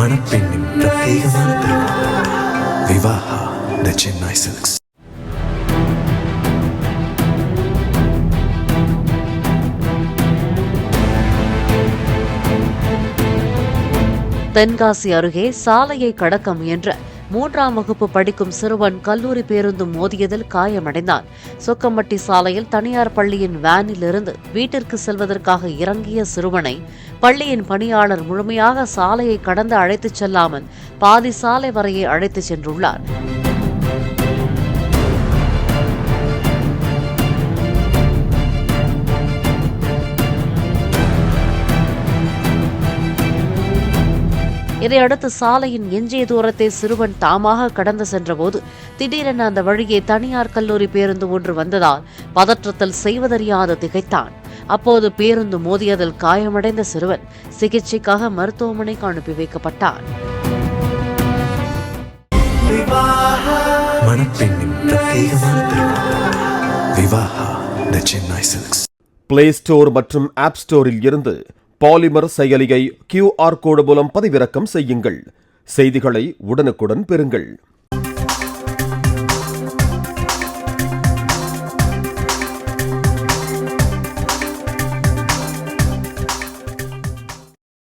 மணப்பெண்ணின் பிரத்யேகமான திருமணம் விவாஹா தி சென்னை சில்க்ஸ். தென்காசி அருகே சாலையை கடக்க முயன்ற 3ஆம் வகுப்பு படிக்கும் சிறுவன் கல்லூரி பேருந்து மோதியதில் காயமடைந்தான். சொக்கம்பட்டி சாலையில் தனியார் பள்ளியின் வேனிலிருந்து வீட்டிற்கு செல்வதற்காக இறங்கிய சிறுவனை பள்ளியின் பணியாளர் முழுமையாக சாலையை கடந்து அழைத்துச் செல்லாமல் பாதி சாலை வரையே அழைத்துச் சென்றுள்ளார். இதையடுத்து சாலையின் எஞ்சிய தூரத்தை சிறுவன் தாமாக கடந்து சென்றபோது திடீரென அந்த வழியே தனியார் கல்லூரி பேருந்து ஒன்று வந்ததால் பதற்றத்தில் செய்வதறியாது திகைத்தான். அப்போது பேருந்து மோதியதில் காயமடைந்த சிறுவன் சிகிச்சைக்காக மருத்துவமனைக்கு அனுப்பி வைக்கப்பட்டான். மணப்பெண்ணின் பிரத்யேகமான திருமணம் விவாஹா தி சென்னை சில்க்ஸ். பிளே ஸ்டோர் மற்றும் ஆப் ஸ்டோரில் இருந்து பாலிமர் செயலியை QR கோடு மூலம் பதிவிறக்கம் செய்யுங்கள். செய்திகளை உடனுக்குடன் பெறுங்கள்.